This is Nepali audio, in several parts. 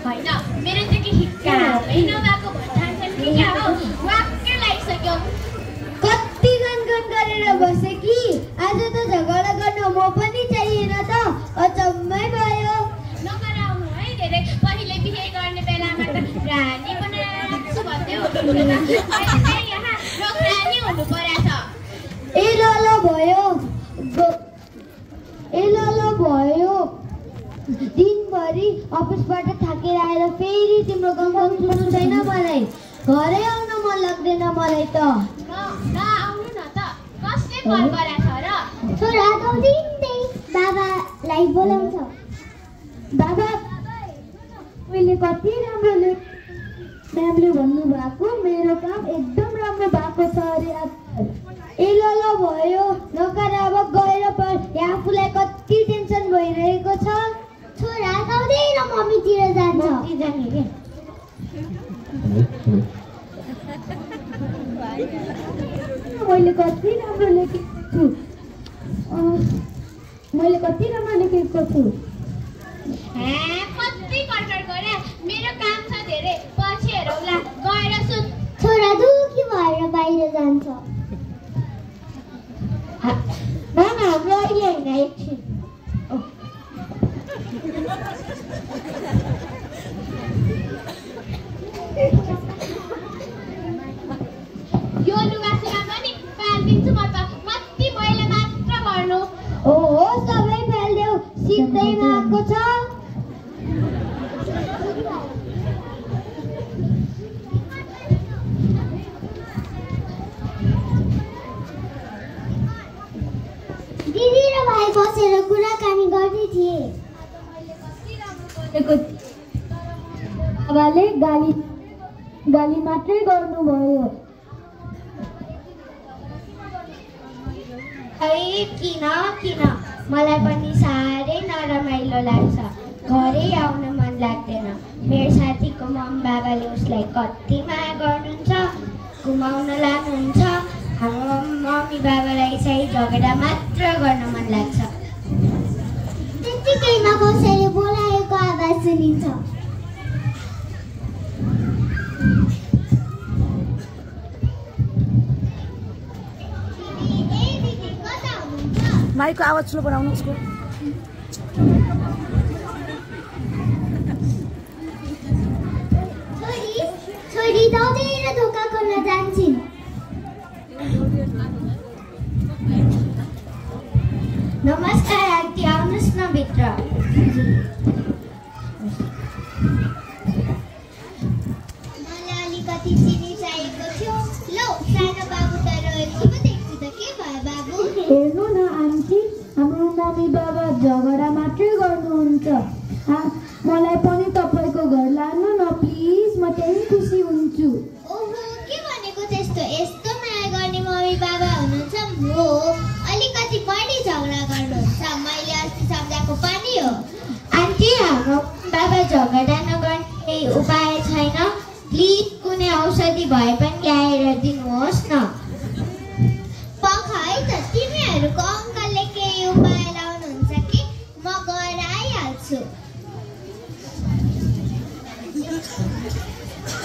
होइन मेरो चाहिँ के कामै नभएको भन्छन् कि क्या हो वाक्कै लागिसक्यो कति गनगन गरेर बसे कि आज त झगडा गर्न म पनि चाहिएन त अचम्मै भयो नगराउनु है धेरै पहिले बिहे गर्ने बेलामा त रानी बनाएर राख्छु भन्दै हुनुहुन्थ्यो त अहिले यहाँ नोकरानी हुनु परेछ ए ल भयो दिनभरि अफिसबाट थाकेर आएर फेरि तिम्रो गनगन सुन्नु छैन मलाई घरै आउन मन लाग्दैन मलाई त नआउनु न त कसले कल गरेछ र छोरा दिँदै बाबालाई बोलाउँछ बाबा मैले कति राम्रो म्यामले भन्नुभएको मेरो काम एकदम राम्रो भएको छ अरे ए ल भयो नकर अब गएर आफूलाई कति टेन्सन भइरहेको छ छोरा गाउँदैन मम्मीतिर जान्छ मैले कति राम्रो लेखेको छु कति कटर गरे मेरो काम छ धेरै पछि हेरौला गएर सुन छोरा दुखी भएर बाहिर जान्छ हाम्रो अहिले होइन एकछिन यो लुगा सुगा पनि फालिदिन्छु म त कति मैले मात्र गर्नु ओहो सबै फालिदेऊ सित्तैमा आएको छ दिदी र भाइ बसेर कुराकानी गर्ने थिए बाबाले गाली मात्रै गर्नुभयो किन मलाई पनि साह्रै नरमाइलो लाग्छ घरै आउन मन लाग्दैन मेरो साथीको मम बाबाले उसलाई कति माया गर्नुहुन्छ घुमाउन लानुहुन्छ हाम्रो मम्मी बाबालाई चाहिँ झगडा मात्र गर्न मन लाग्छ त्यतिकैमा कसैले बोलाएको आवाज सुनिन्छ माइकको आवाज ठुलो बनाउनु उसको छोरी दौडेर धोका खोल्न जान्छन् नमस्कार आन्टी आउनुहोस् न भित्र मलाई अलिकति चिनी चाहिएको थियो लौ सानो बाबु त रहेको पो देख्छु त के भयो बाबु हेर्नु न आन्टी हाम्रो मम्मी बाबा झगडा मात्रै गर्नुहुन्छ मलाई पनि तपाईँको घर लानु न प्लिज म त्यही खुसी हुन्छु ओहो के भनेको त्यस्तो यस्तो माया गर्ने मम्मी बाबा हुनुहुन्छ हो अलिकति बढी झगडा गर्नुहुन्छ मैले अस्ति सम्झाएको पनि हो आन्टी हाम्रो बाबा झगडा नगर्ने उपाय छैन प्लिज कुनै औषधि भए पनि ल्याएर दिनुहोस् न पख है त तिमीहरूको अङ्कलले केही उपाय लाउनुहुन्छ कि म गएर आइहाल्छु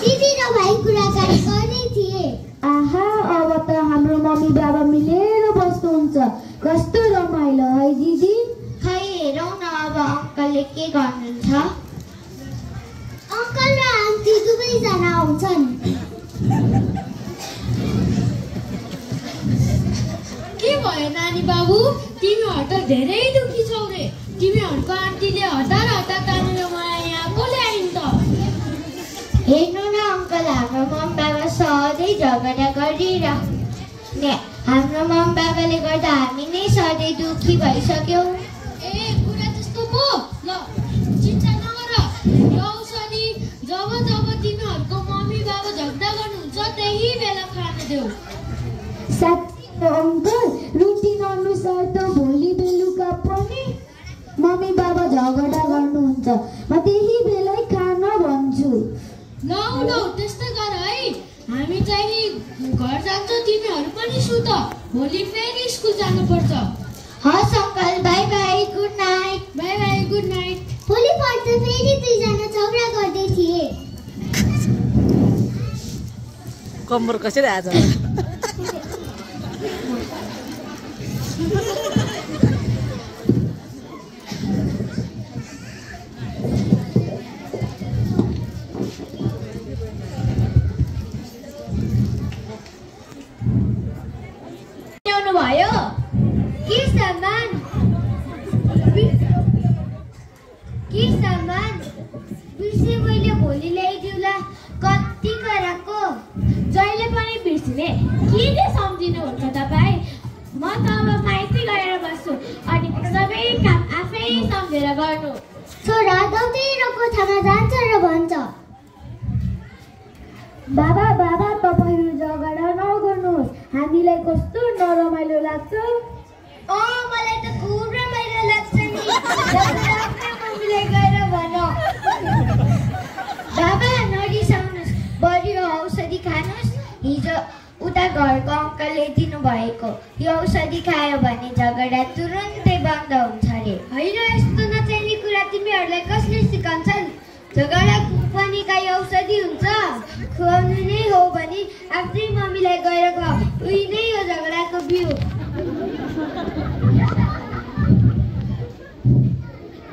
दिदी र भाइ कुराकानी गर्दै थिए आहा अब त हाम्रो मम्मी बाबा मिलेर बस्नुहुन्छ कस्तो रमाइलो है दिदी खै हेरौँ न अब अङ्कलले के गर्नुहुन्छ अङ्कल र आन्टी दुवैजना आउँछन् के भयो नानी बाबु तिमीहरू त धेरै दुखी छौ रे तिमीहरूको आन्टीले हतार तानेर मलाई यहाँ बोले आइन् त हेर्नु न अङ्कल हाम्रो मम बाबा सधैँ झगडा गरिरहने हाम्रो मम बाबाले गर्दा हामी नै सधैँ दुखी भइसक्यौँ ए कुरा त्यस्तो पो ल चिन्ता नगर यो औषधि जब तिमीहरूको मम्मी बाबा झगडा गर्नुहुन्छ त्यही बेला खान देऊ साथी अङ्कल रुटिन अनुसार त भोलि बेलुका पनि मम्मी बाबा झगडा गर्नुहुन्छ म त्यही बेलै खान भन्छु लौ त्यस्तै गर है हामी चाहिँ घर जान्छ तिमीहरू पनि सुत भोलि फेरि स्कुल जानुपर्छ हस् uncle by by good night by by good night भोलिपल्ट फेरि दुईजना झगडा गर्दै कम्बर कसरी आज भयो के सामान बिर्से मैले भोलि ल्याइदिउँला कति कराको जहिले पनि बिर्सिने के सम्झिनुहुन्छ तपाईँ म त अब माइती गएर बस्छु अनि सबै काम आफै सम्झेर गर्नु छोरा दौडेर कोठामा जान्छ र भन्छ बाबा तपाईहरु झगडा नगर्नुहोस् हामीलाई कस्तो नरमाइलो लाग्छ मलाई त खुब रमाइलो लाग्छ नि मम्मीलाई गएर भन बाबा नरिसाउनुहोस् बढी औषधि खानुहोस् हिजो उता घरको अङ्कलले दिनुभएको यो औषधि खायो भने झगडा तुरुन्तै बन्द हुन्छ अरे होइन यस्तो नचाहिने कुरा तिमीहरूलाई कसले सिकाउँछन् झगडा पनि काहीँ औषधि हुन्छ खुवाउनु नै हो भने आफ्नै मम्मीलाई गएर खुवाऊ उही नै हो झगडाको बिउ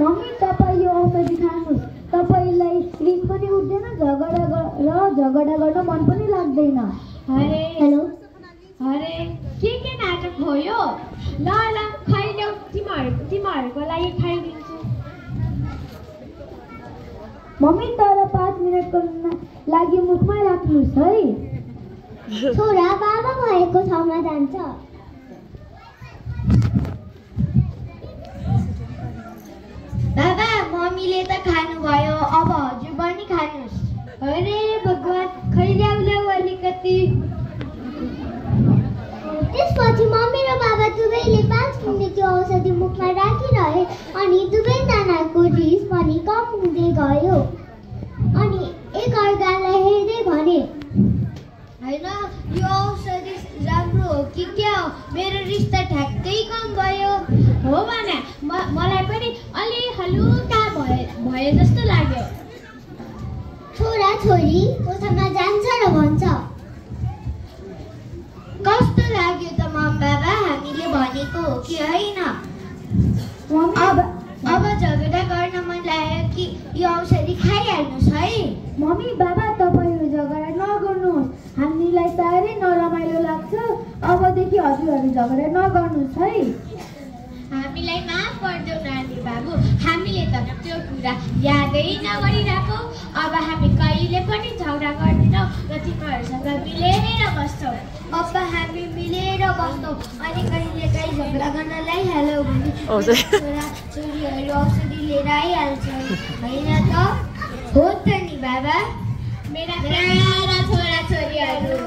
मम्मी तपाईँ यो औषधि खानुहोस् तपाईलाई रिस पनि उठ्दैन झगडा गर्न मन पनि लाग्दैन अरे हेलो अरे के नाटक हो यो ल खाइदेऊ तिमीहरूको लागि खाइदिन्छु मम्मी तर 5 मिनेटको लागि मुखमा राख्नुहोस् है छोरा बाबा भएको ठाउँमा जान्छ बाबा मम्मीले त खानुभयो अब हजुर पनि खानुहोस् अरे भगवान खै ल्याउ अलिकति त्यसपछि मम्मी र बाबा दुवैले 5 मिनेट त्यो औषधि मुखमा राखिरहे अनि दुवैजनाको रिस पनि कम हुँदै गयो अनि एकअर्कालाई हेर्दै भने होइन यो औषधि राम्रो हो कि क्या हो मेरो रिस त ठ्याक्कै कम भयो हो भने मलाई पनि अलि हलुका भए जस्तो लाग्यो छोरा छोरी कोठामा जान्छ र भन्छ कस्तो लाग्यो त मम बाबा हामीले भनेको हो कि होइन अब झगडा गर्न मन लाग्यो कि यो औषधि खाइहाल्नुहोस् है मम्मी बाबा तपाईहरु झगडा नगर्नुहोस् हामीलाई साह्रै नरमाइलो लाग्छ अबदेखि हजुरहरु झगडा नगर्नुहोस् है हामीलाई माफ गरिदेऊ नानी बाबु हामीले त त्यो कुरा यादै नगरिरहेको अब हामी कहिले पनि झगडा गर्दैनौँ र तिमीहरूसँग मिलेर बस्छौँ अब हामी मिलेर बस्छौँ अनि कहिले काहीँ झगडा गर्नलाई हाल्यो भने छोरा छोरीहरू औषधि लिएर आइहाल्छ होइन त हो त नि बाबा मेरा प्यारा छोरा छोरीहरू